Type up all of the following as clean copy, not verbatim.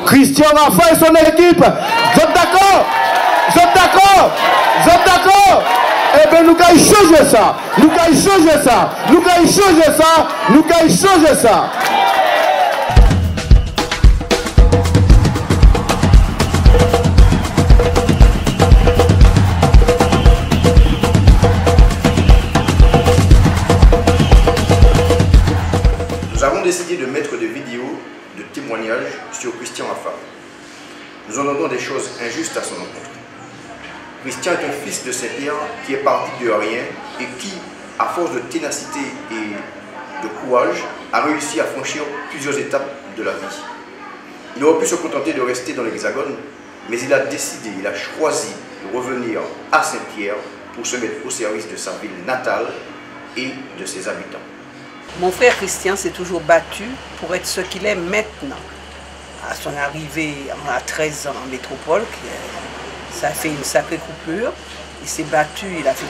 Christian Rafa et son équipe. Vous êtes d'accord? Vous êtes d'accord? Vous êtes d'accord? Eh bien, nous allons changer ça. Nous allons changer ça. Nous allons changer ça. Nous allons changer ça. Nous avons décidé de mettre des vidéos de témoignages sur Christian Rafa. Nous entendons des choses injustes à son encontre. Christian est un fils de Saint-Pierre qui est parti de rien et qui, à force de ténacité et de courage, a réussi à franchir plusieurs étapes de la vie. Il aurait pu se contenter de rester dans l'Hexagone, mais il a décidé, il a choisi de revenir à Saint-Pierre pour se mettre au service de sa ville natale et de ses habitants. Mon frère Christian s'est toujours battu pour être ce qu'il est maintenant. À son arrivée à 13 ans en métropole, ça a fait une sacrée coupure. Il s'est battu, il a fait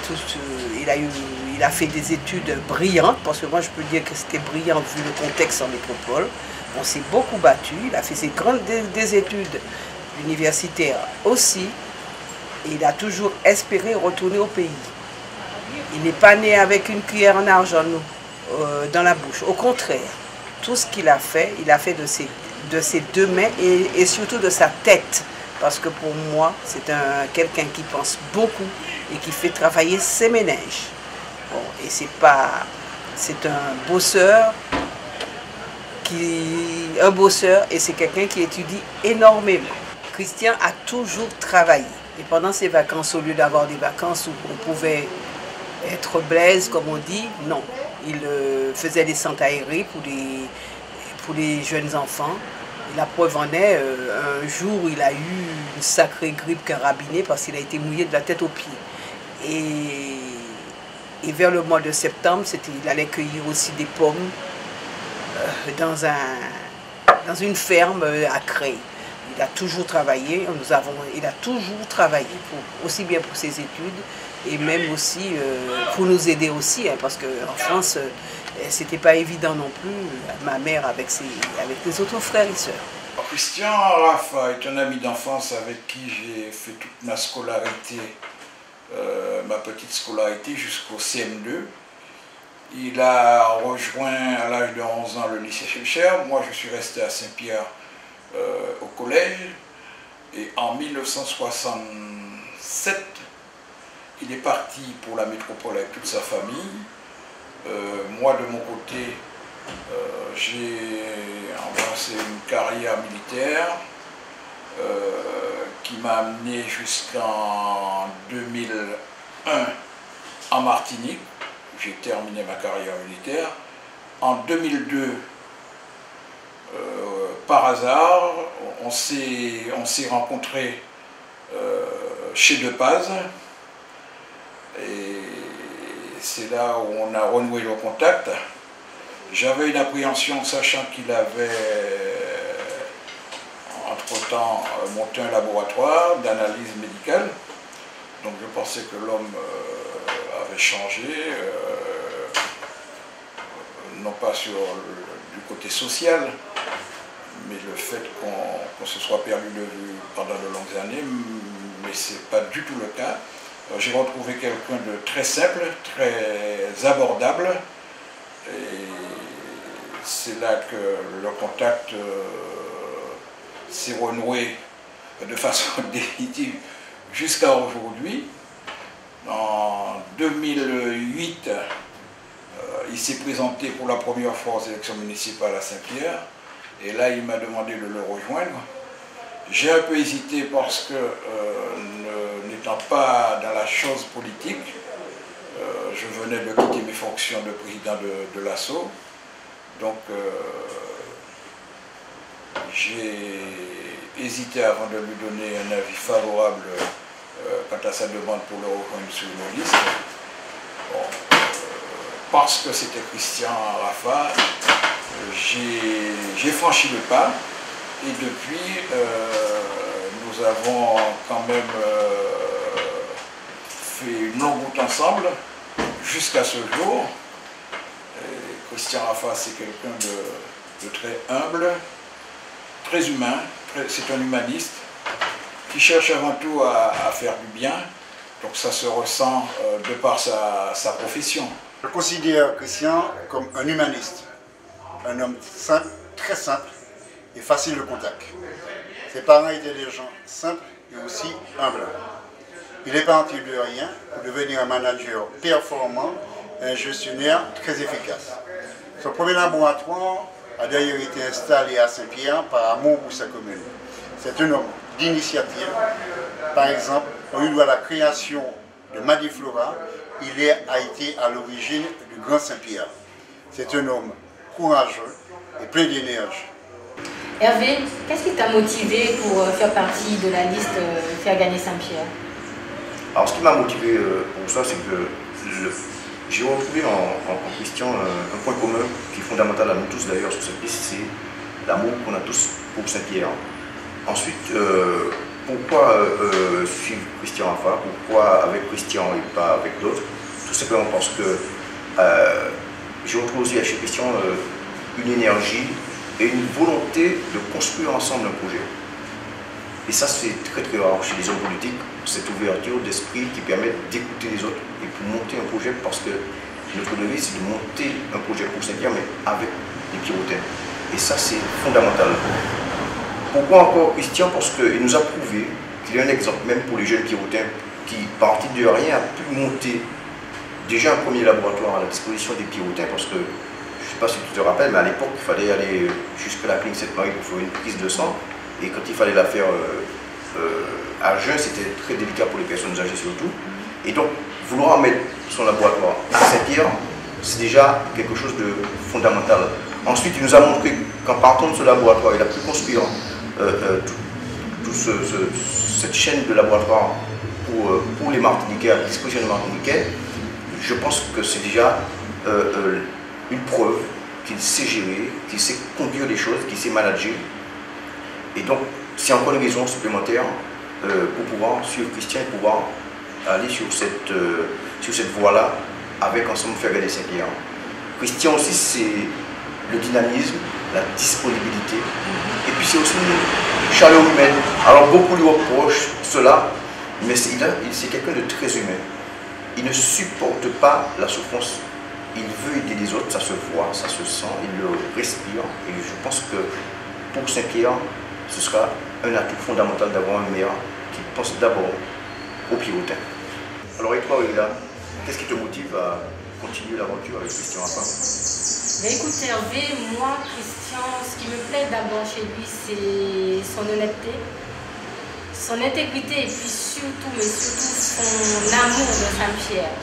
il a fait des études brillantes, parce que moi je peux dire que c'était brillant vu le contexte en métropole. On s'est beaucoup battu, il a fait ses grandes des études universitaires aussi, et il a toujours espéré retourner au pays. Il n'est pas né avec une cuillère en argent dans la bouche. Au contraire, tout ce qu'il a fait, il a fait de ses deux mains et surtout de sa tête. Parce que pour moi, c'est quelqu'un qui pense beaucoup et qui fait travailler ses ménages. Bon, et c'est un bosseur, et c'est quelqu'un qui étudie énormément. Christian a toujours travaillé. Et pendant ses vacances, au lieu d'avoir des vacances où on pouvait être blaise, comme on dit, non. Il faisait des centres aérés pour les jeunes enfants. La preuve en est, un jour, il a eu une sacrée grippe carabinée parce qu'il a été mouillé de la tête aux pieds. Et vers le mois de septembre, il allait cueillir aussi des pommes dans une ferme à Creil. Il a toujours travaillé, il a toujours travaillé, aussi bien pour ses études et même aussi pour nous aider aussi, hein, parce qu'en France, c'était pas évident non plus, ma mère avec les autres frères et sœurs. Christian Rafa est un ami d'enfance avec qui j'ai fait toute ma scolarité, ma petite scolarité jusqu'au CM2. Il a rejoint à l'âge de 11 ans le lycée Schulcher. Moi je suis resté à Saint-Pierre au collège. Et en 1967, il est parti pour la métropole avec toute sa famille. Moi de mon côté, j'ai embrassé une carrière militaire qui m'a amené jusqu'en 2001 en Martinique. J'ai terminé ma carrière militaire. En 2002, par hasard, on s'est rencontrés chez Depaz. Et c'est là où on a renoué le contact. J'avais une appréhension, sachant qu'il avait entre-temps monté un laboratoire d'analyse médicale. Donc je pensais que l'homme avait changé, non pas du côté social, mais le fait qu'on se soit perdu de vue pendant de longues années, mais ce n'est pas du tout le cas. J'ai retrouvé quelqu'un de très simple, très abordable, et c'est là que le contact s'est renoué de façon définitive jusqu'à aujourd'hui. En 2008, il s'est présenté pour la première fois aux élections municipales à Saint-Pierre, et là il m'a demandé de le rejoindre. J'ai un peu hésité parce que, n'étant pas dans la chose politique, je venais de quitter mes fonctions de président de l'ASSO. Donc, j'ai hésité avant de lui donner un avis favorable quant à sa demande pour le rejoindre sur une liste. Bon, parce que c'était Christian Rafa, j'ai franchi le pas. Et depuis, nous avons quand même fait une longue route ensemble jusqu'à ce jour. Et Christian Rafa, c'est quelqu'un de très humble, très humain, c'est un humaniste qui cherche avant tout à faire du bien. Donc ça se ressent de par sa profession. Je considère Christian comme un humaniste, un homme simple, très simple et facile de contact. Ses parents étaient des gens simples et aussi humbles. Il est parti de rien pour devenir un manager performant et un gestionnaire très efficace. Son premier laboratoire a d'ailleurs été installé à Saint-Pierre par amour pour sa commune. C'est un homme d'initiative. Par exemple, on lui doit la création de Madiflora. Il a été à l'origine du Grand Saint-Pierre. C'est un homme courageux et plein d'énergie. Hervé, qu'est-ce qui t'a motivé pour faire partie de la liste Faire gagner Saint-Pierre? Alors ce qui m'a motivé pour ça, c'est que j'ai retrouvé en Christian un point commun qui est fondamental à nous tous d'ailleurs sur cette liste, c'est l'amour qu'on a tous pour Saint-Pierre. Ensuite, pourquoi suivre Christian Raffa? Pourquoi avec Christian et pas avec d'autres? Tout simplement parce que j'ai retrouvé aussi chez Christian une énergie et une volonté de construire ensemble un projet. Et ça, c'est très très rare chez les hommes politiques, cette ouverture d'esprit qui permet d'écouter les autres et pour monter un projet, parce que notre devise, c'est de monter un projet pour Saint-Pierre, mais avec les Pierrotains. Et ça, c'est fondamental. Pourquoi encore Christian? Parce qu'il nous a prouvé qu'il est un exemple même pour les jeunes Pierrotains qui, partis de rien, a pu monter déjà un premier laboratoire à la disposition des Pierrotains, parce que, je ne sais pas si tu te rappelles, mais à l'époque, il fallait aller jusqu'à la clinique Sainte-Marie pour faire une prise de sang. Et quand il fallait la faire à jeun, c'était très délicat pour les personnes âgées surtout. Et donc, vouloir mettre son laboratoire à Saint-Pierre, c'est déjà quelque chose de fondamental. Ensuite, il nous a montré qu'en partant de ce laboratoire, il a pu construire cette chaîne de laboratoires pour les Martiniquais, à la disposition des Martiniquais. Je pense que c'est déjà une preuve qu'il sait gérer, qu'il sait conduire les choses, qu'il sait manager. Et donc, c'est encore une raison supplémentaire pour pouvoir suivre Christian et pouvoir aller sur cette voie-là avec Ensemble Faire gagner Saint-Pierre. Christian aussi, c'est le dynamisme, la disponibilité, et puis c'est aussi une chaleur humaine. Alors beaucoup lui reprochent cela, mais c'est quelqu'un de très humain. Il ne supporte pas la souffrance. Il veut aider les autres, ça se voit, ça se sent, il le respire. Et je pense que pour Saint-Pierre, ce sera un atout fondamental d'avoir un maire qui pense d'abord aux Pierrotains. Alors et toi, Rila, qu'est-ce qui te motive à continuer l'aventure avec Christian Raffa? Écoute Hervé, moi Christian, ce qui me plaît d'abord chez lui, c'est son honnêteté, son intégrité et puis surtout, mais surtout son amour de Saint-Pierre.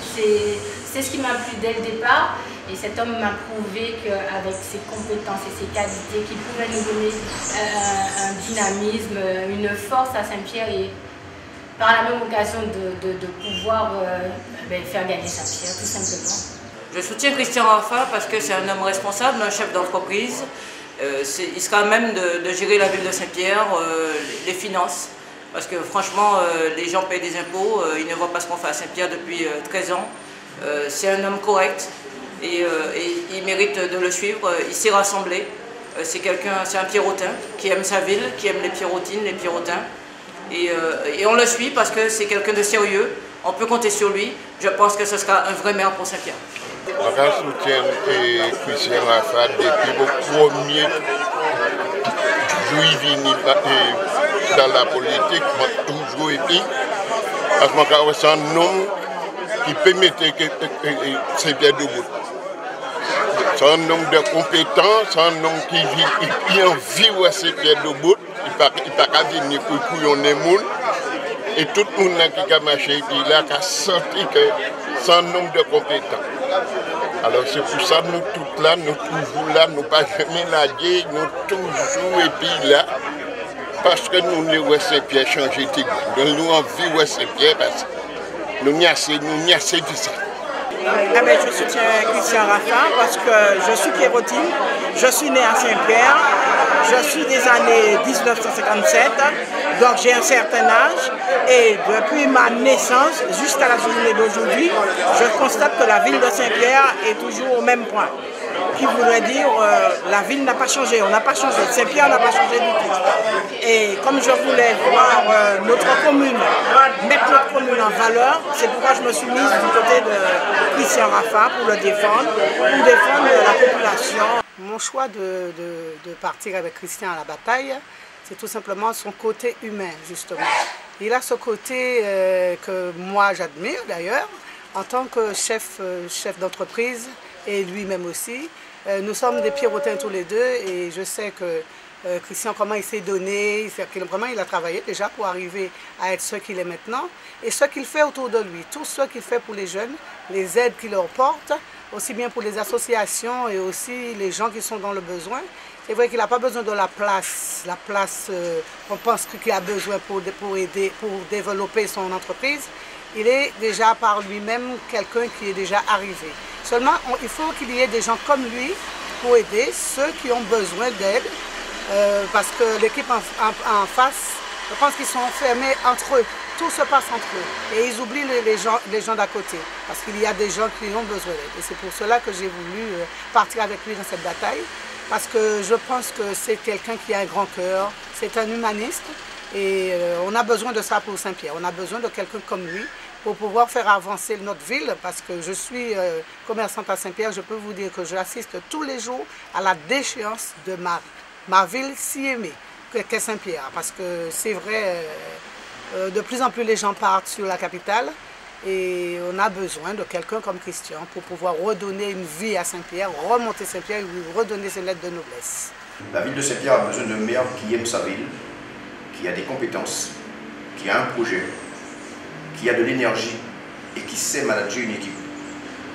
C'est ce qui m'a plu dès le départ. Et cet homme m'a prouvé qu'avec ses compétences et ses qualités, qu'il pouvait nous donner un dynamisme, une force à Saint-Pierre et par la même occasion de pouvoir faire gagner Saint-Pierre, tout simplement. Je soutiens Christian Raffa parce que c'est un homme responsable, un chef d'entreprise. Il sera à même de gérer la ville de Saint-Pierre, les finances. Parce que franchement, les gens payent des impôts, ils ne voient pas ce qu'on fait à Saint-Pierre depuis 13 ans. C'est un homme correct. Et il mérite de le suivre, il s'est rassemblé. C'est un Pierrotin qui aime sa ville, qui aime les Pierrotines, les Pierrotins. Et on le suit parce que c'est quelqu'un de sérieux, on peut compter sur lui. Je pense que ce sera un vrai maire pour Saint-Pierre. Je soutiens Christian Raffa depuis le premier jour venu dans la politique, toujours été. Parce que c'est un homme qui permet que Saint-Pierre debout. C'est un homme de compétence, c'est un homme qui en vit à Saint-Pierre debout. Il ne peut pas venir pour couillonner les gens. Et tout le monde qui a marché, il a senti que c'est un homme de compétence. Alors c'est pour ça que nous tous là, nous toujours là, nous ne pas jamais laguer, nous toujours et puis là. Parce que nous voulons Saint-Pierre changer de goût. Nous envie de Saint-Pierre parce que nous n'y assez de ça. Je soutiens Christian Raffa parce que je suis pierrotine, je suis né à Saint-Pierre, je suis des années 1957, donc j'ai un certain âge et depuis ma naissance jusqu'à la journée d'aujourd'hui, je constate que la ville de Saint-Pierre est toujours au même point. qui voudrait dire la ville n'a pas changé, on n'a pas changé, Saint-Pierre n'a pas changé du tout. Et comme je voulais voir notre commune, mettre notre commune en valeur, c'est pourquoi je me suis mise du côté de Christian Raffa pour le défendre, pour défendre la population. Mon choix de partir avec Christian à la bataille, c'est tout simplement son côté humain, justement. Il a ce côté que moi j'admire d'ailleurs, en tant que chef d'entreprise et lui-même aussi. Nous sommes des Pierrotins tous les deux et je sais que Christian, comment il s'est donné, vraiment il a travaillé déjà pour arriver à être ce qu'il est maintenant. Et ce qu'il fait autour de lui, tout ce qu'il fait pour les jeunes, les aides qu'il leur porte, aussi bien pour les associations et aussi les gens qui sont dans le besoin. C'est vrai qu'il n'a pas besoin de la place qu'on pense qu'il a besoin pour développer son entreprise. Il est déjà par lui-même quelqu'un qui est déjà arrivé. Seulement, il faut qu'il y ait des gens comme lui pour aider ceux qui ont besoin d'aide. Parce que l'équipe en face, je pense qu'ils sont fermés entre eux. Tout se passe entre eux. Et ils oublient les gens d'à côté. Parce qu'il y a des gens qui ont besoin d'aide. Et c'est pour cela que j'ai voulu partir avec lui dans cette bataille. Parce que je pense que c'est quelqu'un qui a un grand cœur. C'est un humaniste. Et on a besoin de ça pour Saint-Pierre. On a besoin de quelqu'un comme lui pour pouvoir faire avancer notre ville. Parce que je suis commerçante à Saint-Pierre. Je peux vous dire que j'assiste tous les jours à la déchéance de ma ville si aimée qu'est Saint-Pierre. Parce que c'est vrai, de plus en plus les gens partent sur la capitale. Et on a besoin de quelqu'un comme Christian pour pouvoir redonner une vie à Saint-Pierre, remonter Saint-Pierre et lui redonner ses lettres de noblesse. La ville de Saint-Pierre a besoin d'un maire qui aime sa ville, qui a des compétences, qui a un projet, qui a de l'énergie et qui sait manager une équipe.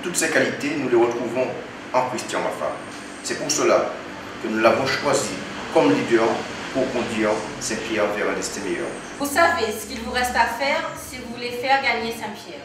Toutes ces qualités, nous les retrouvons en Christian Raffa. C'est pour cela que nous l'avons choisi comme leader pour conduire Saint-Pierre vers un destin meilleur. Vous savez ce qu'il vous reste à faire si vous voulez faire gagner Saint-Pierre.